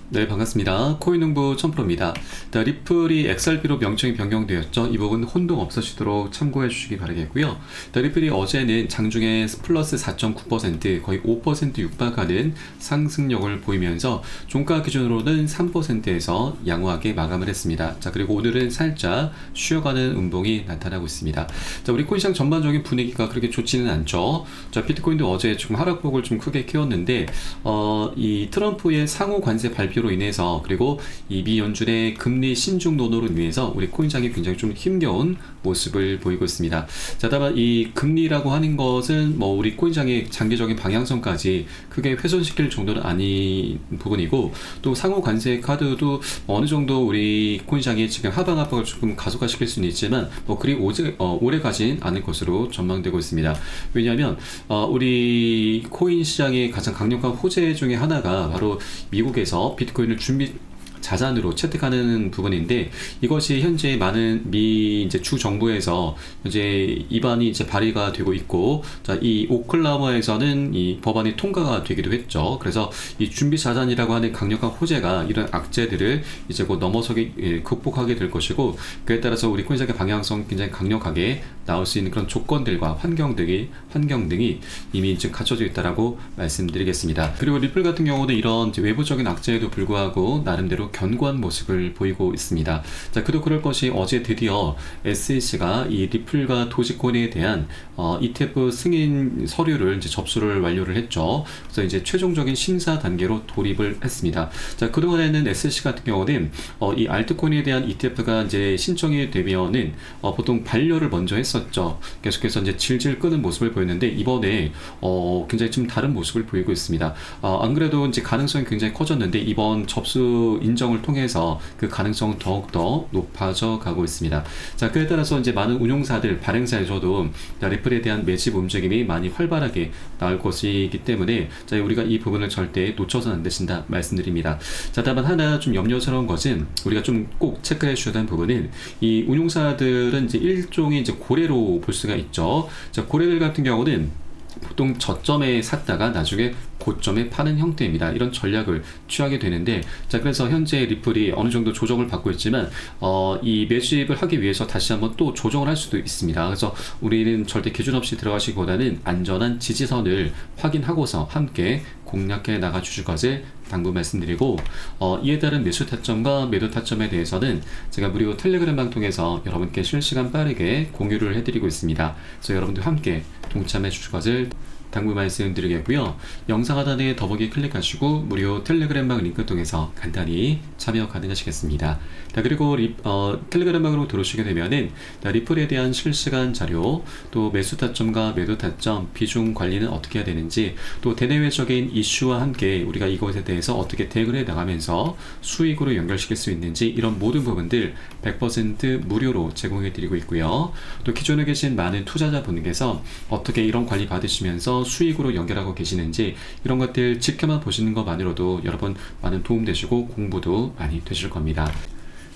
네, 반갑습니다. 코인농부 천프로입니다. 리플이 XRP로 명칭이 변경되었죠. 이 부분 혼동 없으시도록 참고해 주시기 바라겠고요. 리플이 어제는 장중에 플러스 4.9% 거의 5% 육박하는 상승력을 보이면서 종가 기준으로는 3%에서 양호하게 마감을 했습니다. 자, 그리고 오늘은 살짝 쉬어가는 음봉이 나타나고 있습니다. 자, 우리 코인시장 전반적인 분위기가 그렇게 좋지는 않죠. 자, 비트코인도 어제 조금 하락폭을 좀 크게 키웠는데 이 트럼프의 상호 관세 발표로 인해서 그리고 이 미 연준의 금리 신중론으로 인해서 우리 코인시장이 굉장히 좀 힘겨운 모습을 보이고 있습니다. 자, 다만 이 금리라고 하는 것은 뭐 우리 코인시장의 장기적인 방향성까지 크게 훼손시킬 정도는 아닌 부분이고, 또 상호 관세 카드도 어느 정도 우리 코인시장이 지금 하방 압박을 조금 가속화시킬 수는 있지만 뭐 그리 오래 가진 않을 것으로 전망되고 있습니다. 왜냐하면 우리 코인 시장의 가장 강력한 호재 중에 하나가 바로 미국에서 비트코인을 준비 자산으로 채택하는 부분인데, 이것이 현재 많은 미 이제 주 정부에서 이제 입안이 이제 발의가 되고 있고, 자, 이 오클라호마에서는 이 법안이 통과가 되기도 했죠. 그래서 이 준비 자산이라고 하는 강력한 호재가 이런 악재들을 이제 곧 극복하게 될 것이고, 그에 따라서 우리 코인시장의 방향성 굉장히 강력하게 나올 수 있는 그런 조건들과 환경 등이 이미 이제 갖춰져 있다라고 말씀드리겠습니다. 그리고 리플 같은 경우는 이런 이제 외부적인 악재에도 불구하고 나름대로 견고한 모습을 보이고 있습니다. 자, 그럴 것이 어제 드디어 SEC가 이 리플과 도지코인에 대한 ETF 승인 서류를 이제 접수를 완료를 했죠. 그래서 이제 최종적인 심사 단계로 돌입을 했습니다. 자, 그동안에는 SEC 같은 경우는 이 알트코인에 대한 ETF가 이제 신청이 되면은 보통 반려를 먼저 했었죠. 계속해서 이제 질질 끄는 모습을 보였는데, 이번에 굉장히 좀 다른 모습을 보이고 있습니다. 안 그래도 이제 가능성이 굉장히 커졌는데, 이번 접수 인정을 통해서 그 가능성은 더욱더 높아져 가고 있습니다. 자, 그에 따라서 이제 많은 운용사들, 발행사에서도 리플에 대한 매집 움직임이 많이 활발하게 나올 것이기 때문에, 자, 우리가 이 부분을 절대 놓쳐서는 안 되신다 말씀드립니다. 자, 다만 하나 좀 염려스러운 것은, 우리가 좀 꼭 체크해 주셔야 하는 부분은, 이 운용사들은 이제 일종의 이제 고래로 볼 수가 있죠. 자, 고래들 같은 경우는 보통 저점에 샀다가 나중에 고점에 파는 형태입니다. 이런 전략을 취하게 되는데, 자, 그래서 현재 리플이 어느 정도 조정을 받고 있지만 이 매집을 하기 위해서 다시 한번 또 조정을 할 수도 있습니다. 그래서 우리는 절대 기준 없이 들어가시기보다는 안전한 지지선을 확인하고서 함께 공략해 나가 주실 것을 당부 말씀드리고, 이에 따른 매수 타점과 매도 타점에 대해서는 제가 무료 텔레그램방 통해서 여러분께 실시간 빠르게 공유를 해드리고 있습니다. 그래서 여러분들 함께 동참해 주실 것을 당부 말씀드리겠고요. 영상 하단에 더보기 클릭하시고 무료 텔레그램방 링크 통해서 간단히 참여 가능하시겠습니다. 자, 그리고 텔레그램방으로 들어오시게 되면은 리플에 대한 실시간 자료, 또 매수 타점과 매도 타점, 비중 관리는 어떻게 해야 되는지, 또 대내외적인 이슈와 함께 우리가 이것에 대해서 어떻게 대응을 해 나가면서 수익으로 연결시킬 수 있는지, 이런 모든 부분들 100% 무료로 제공해 드리고 있고요. 또 기존에 계신 많은 투자자분께서 어떻게 이런 관리 받으시면서 수익으로 연결하고 계시는지, 이런 것들 지켜만 보시는 것만으로도 여러분 많은 도움 되시고 공부도 많이 되실 겁니다.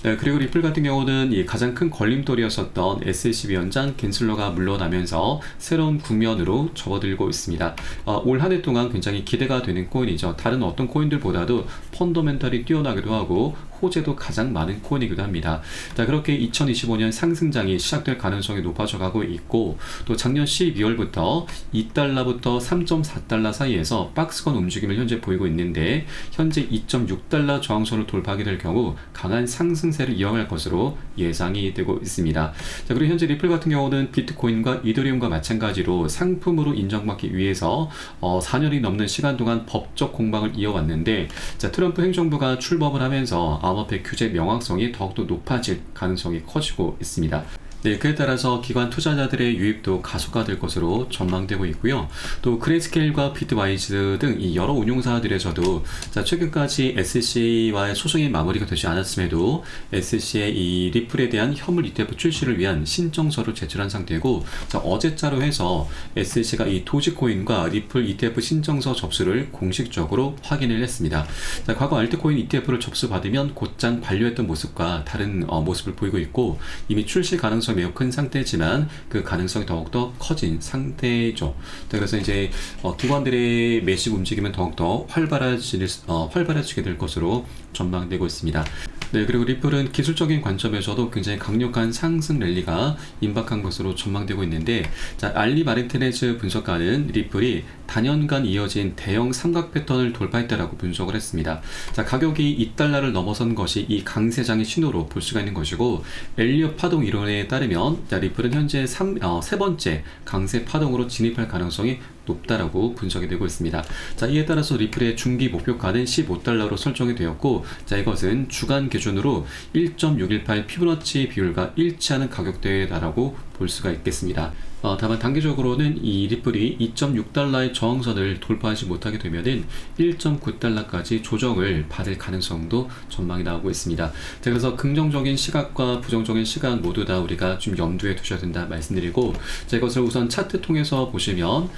네, 그리고 리플 같은 경우는 이 가장 큰 걸림돌이었었던 SEC 위원장 갠슬러가 물러나면서 새로운 국면으로 접어들고 있습니다. 올 한 해 동안 굉장히 기대가 되는 코인이죠. 다른 어떤 코인들보다도 펀더멘털이 뛰어나기도 하고 호재도 가장 많은 코인이기도 합니다. 자, 그렇게 2025년 상승장이 시작될 가능성이 높아져 가고 있고, 또 작년 12월부터 2달러부터 3.4달러 사이에서 박스권 움직임을 현재 보이고 있는데, 현재 2.6달러 저항선을 돌파하게 될 경우 강한 상승세를 이어갈 것으로 예상이 되고 있습니다. 자, 그리고 현재 리플 같은 경우는 비트코인과 이더리움과 마찬가지로 상품으로 인정받기 위해서 4년이 넘는 시간 동안 법적 공방을 이어왔는데, 자, 트럼프 행정부가 출범을 하면서 암호화폐 규제 명확성이 더욱더 높아질 가능성이 커지고 있습니다. 네, 그에 따라서 기관 투자자들의 유입도 가속화될 것으로 전망되고 있고요. 또 그레이스케일과 비트와이즈 등 이 여러 운용사들에서도 자, 최근까지 SEC와의 소송이 마무리가 되지 않았음에도 SEC의 이 리플에 대한 현물 ETF 출시를 위한 신청서를 제출한 상태고, 자, 어제자로 해서 SEC가 이 도지코인과 리플 ETF 신청서 접수를 공식적으로 확인을 했습니다. 자, 과거 알트코인 ETF를 접수받으면 곧장 반려했던 모습과 다른 모습을 보이고 있고, 이미 출시 가능성 가능성이 매우 큰 상태지만 그 가능성이 더욱더 커진 상태죠. 그래서 이제 기관들의 매집 움직임은 더욱더 활발해지게 될 것으로 전망되고 있습니다. 네, 그리고 리플은 기술적인 관점에서도 굉장히 강력한 상승 랠리가 임박한 것으로 전망되고 있는데, 자, 알리 마르티네즈 분석가는 리플이 단연간 이어진 대형 삼각 패턴을 돌파했다라고 분석을 했습니다. 자, 가격이 $2를 넘어선 것이 이 강세장의 신호로 볼 수가 있는 것이고, 엘리엇 파동 이론에 따르면 자, 리플은 현재 세 번째 강세 파동으로 진입할 가능성이 높다라고 분석이 되고 있습니다. 자, 이에 따라서 리플의 중기 목표가는 $15로 설정이 되었고, 자, 이것은 주간 기준으로 1.618 피보나치 비율과 일치하는 가격대다라고 볼 수가 있겠습니다. 다만 단기적으로는 이 리플이 $2.6의 저항선을 돌파하지 못하게 되면은 $1.9까지 조정을 받을 가능성도 전망이 나오고 있습니다. 자, 그래서 긍정적인 시각과 부정적인 시각 모두 다 우리가 좀 염두에 두셔야 된다 말씀드리고, 자, 이것을 우선 차트 통해서 보시면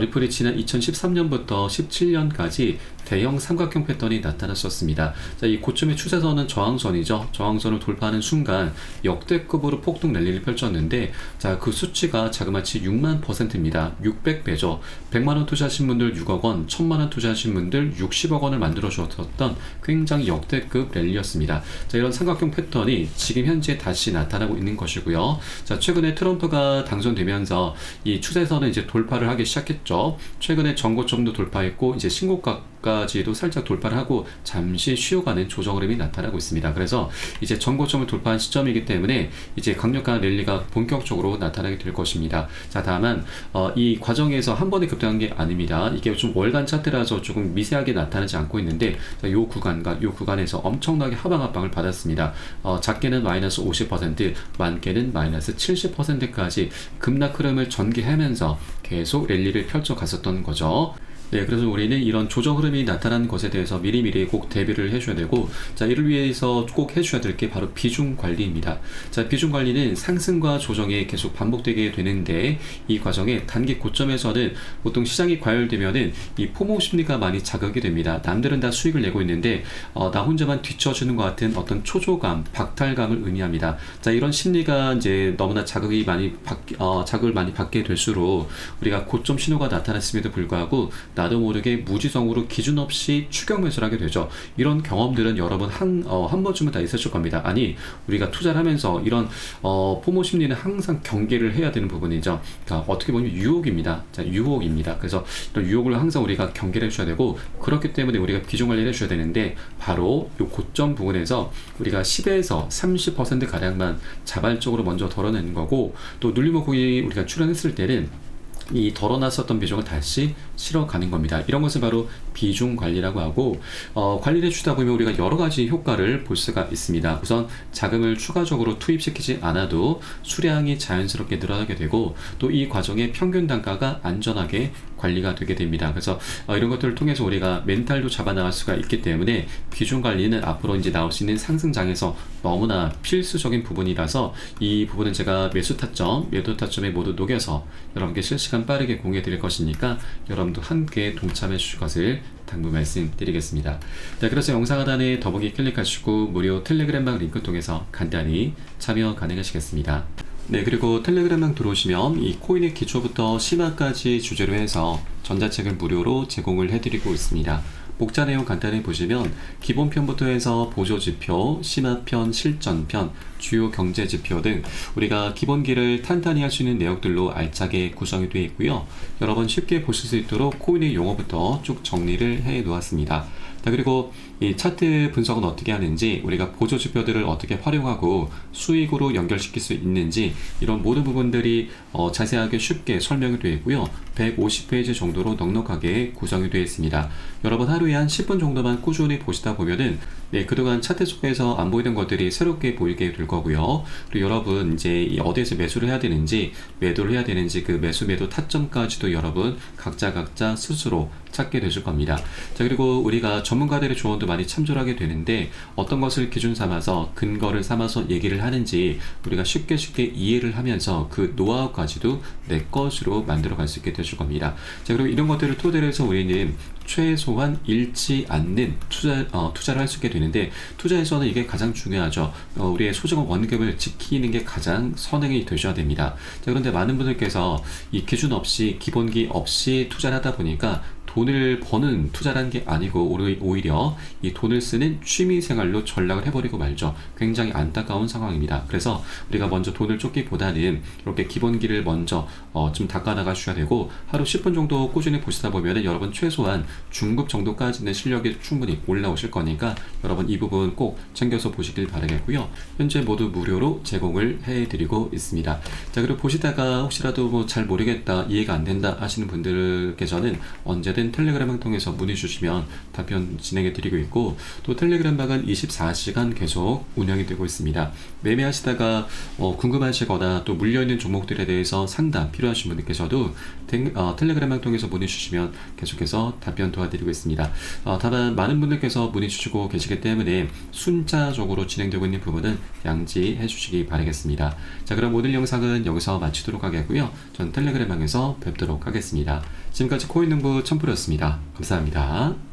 리플이 지난 2013년부터 17년까지 대형 삼각형 패턴이 나타났었습니다. 자, 이 고점의 추세선은 저항선이죠. 저항선을 돌파하는 순간 역대급으로 폭등 랠리를 펼쳤는데, 자, 그 수치가 자그마치 6만%입니다. 600배죠. 100만원 투자하신 분들 6억 원, 1000만원 투자하신 분들 60억 원을 만들어 주었던 굉장히 역대급 랠리였습니다. 자, 이런 삼각형 패턴이 지금 현재 다시 나타나고 있는 것이고요. 자, 최근에 트럼프가 당선되면서 이 추세선은 이제 돌파를 하기 시작했죠. 최근에 전고점도 돌파했고, 이제 신고가까지도 살짝 돌파를 하고 잠시 쉬어가는 조정 흐름이 나타나고 있습니다. 그래서 이제 전고점을 돌파한 시점이기 때문에 이제 강력한 랠리가 본격적으로 나타나게 될 것입니다. 자, 다만 이 과정에서 한 번에 급등한 게 아닙니다. 이게 좀 월간 차트라서 조금 미세하게 나타나지 않고 있는데, 자, 요 구간과 요 구간에서 엄청나게 하방 압박을 받았습니다. 작게는 마이너스 50%, 많게는 마이너스 70%까지 급락 흐름을 전개하면서 계속 랠리를 펼쳐 갔었던 거죠. 네, 그래서 우리는 이런 조정 흐름이 나타나는 것에 대해서 미리미리 꼭 대비를 해줘야 되고, 자, 이를 위해서 꼭 해줘야 될 게 바로 비중 관리입니다. 자, 비중 관리는 상승과 조정이 계속 반복되게 되는데, 이 과정에 단기 고점에서는 보통 시장이 과열되면은 이 포모 심리가 많이 자극이 됩니다. 남들은 다 수익을 내고 있는데 나 혼자만 뒤처지는 것 같은 어떤 초조감, 박탈감을 의미합니다. 자, 이런 심리가 이제 너무나 자극을 많이 받게 될수록 우리가 고점 신호가 나타났음에도 불구하고 나도 모르게 무지성으로 기준 없이 추격 매수를 하게 되죠. 이런 경험들은 여러분 한 번쯤은 다 있으실 겁니다. 아니, 우리가 투자를 하면서 이런 포모 심리는 항상 경계를 해야 되는 부분이죠. 그러니까 어떻게 보면 유혹입니다. 자, 유혹입니다. 그래서 이런 유혹을 항상 우리가 경계를 해줘야 되고, 그렇기 때문에 우리가 비중 관리를 해줘야 되는데, 바로 이 고점 부분에서 우리가 10에서 30% 가량만 자발적으로 먼저 덜어내는 거고, 또 눌림목이 우리가 출현했을 때는 이 덜어놨었던 비중을 다시 실어가는 겁니다. 이런 것을 바로 비중 관리라고 하고, 관리를 해주다 보면 우리가 여러 가지 효과를 볼 수가 있습니다. 우선 자금을 추가적으로 투입시키지 않아도 수량이 자연스럽게 늘어나게 되고, 또 이 과정의 평균 단가가 안전하게 관리가 되게 됩니다. 그래서 이런 것들을 통해서 우리가 멘탈도 잡아나갈 수가 있기 때문에 비중 관리는 앞으로 이제 나올 수 있는 상승장에서 너무나 필수적인 부분이라서, 이 부분은 제가 매수 타점, 매도 타점에 모두 녹여서 여러분께 실시간 빠르게 공유해 드릴 것이니까 여러분도 함께 동참해 주실 것을 당부 말씀드리겠습니다. 자, 그래서 영상 하단에 더보기 클릭하시고 무료 텔레그램방 링크 통해서 간단히 참여 가능하시겠습니다. 네, 그리고 텔레그램방 들어오시면 이 코인의 기초부터 심화까지 주제로 해서 전자책을 무료로 제공을 해드리고 있습니다. 목차 내용 간단히 보시면 기본편부터 해서 보조지표, 심화편, 실전편, 주요 경제지표 등 우리가 기본기를 탄탄히 할 수 있는 내용들로 알차게 구성이 되어 있고요. 여러 번 쉽게 보실 수 있도록 코인의 용어부터 쭉 정리를 해 놓았습니다. 자, 그리고 이 차트 분석은 어떻게 하는지, 우리가 보조지표들을 어떻게 활용하고 수익으로 연결시킬 수 있는지, 이런 모든 부분들이 자세하게 쉽게 설명이 되어 있고요. 150페이지 정도로 넉넉하게 구성이 되어 있습니다. 여러분 하루에 한 10분 정도만 꾸준히 보시다 보면은 그동안 차트 속에서 안 보이던 것들이 새롭게 보이게 될 거고요. 그리고 여러분 이제 어디에서 매수를 해야 되는지, 매도를 해야 되는지, 그 매수 매도 타점까지도 여러분 각자 스스로 찾게 되실 겁니다. 자, 그리고 우리가 전문가들의 조언도 많이 참조를 하게 되는데 어떤 것을 기준 삼아서 근거를 삼아서 얘기를 하는지 우리가 쉽게 이해를 하면서 그 노하우까지도 내 것으로 만들어 갈 수 있게 되실 겁니다. 자, 그리고 이런 것들을 토대로 해서 우리는 최소한 잃지 않는 투자를 할 수 있게 되는데, 투자에서는 이게 가장 중요하죠. 우리의 소중한 원금을 지키는 게 가장 선행이 되셔야 됩니다. 자, 그런데 많은 분들께서 이 기준 없이, 기본기 없이 투자를 하다 보니까 돈을 버는 투자라는 게 아니고 오히려 이 돈을 쓰는 취미생활로 전락을 해버리고 말죠. 굉장히 안타까운 상황입니다. 그래서 우리가 먼저 돈을 쫓기보다는 이렇게 기본기를 먼저 좀 닦아나가셔야 되고, 하루 10분 정도 꾸준히 보시다 보면 여러분 최소한 중급 정도까지는 실력이 충분히 올라오실 거니까 여러분 이 부분 꼭 챙겨서 보시길 바라겠고요. 현재 모두 무료로 제공을 해드리고 있습니다. 자, 그리고 보시다가 혹시라도 뭐 잘 모르겠다, 이해가 안 된다 하시는 분들께서는 언제든 텔레그램을 통해서 문의 주시면 답변 진행해 드리고 있고, 또 텔레그램 방은 24시간 계속 운영이 되고 있습니다. 매매하시다가 궁금하시거나 또 물려있는 종목들에 대해서 상담 필요하신 분들께서도 텔레그램 방 통해서 문의 주시면 계속해서 답변 도와드리고 있습니다. 다만 많은 분들께서 문의 주시고 계시기 때문에 순차적으로 진행되고 있는 부분은 양지해 주시기 바라겠습니다. 자, 그럼 오늘 영상은 여기서 마치도록 하겠고요. 전 텔레그램 방에서 뵙도록 하겠습니다. 지금까지 코인농부 첨프로였습니다. 감사합니다.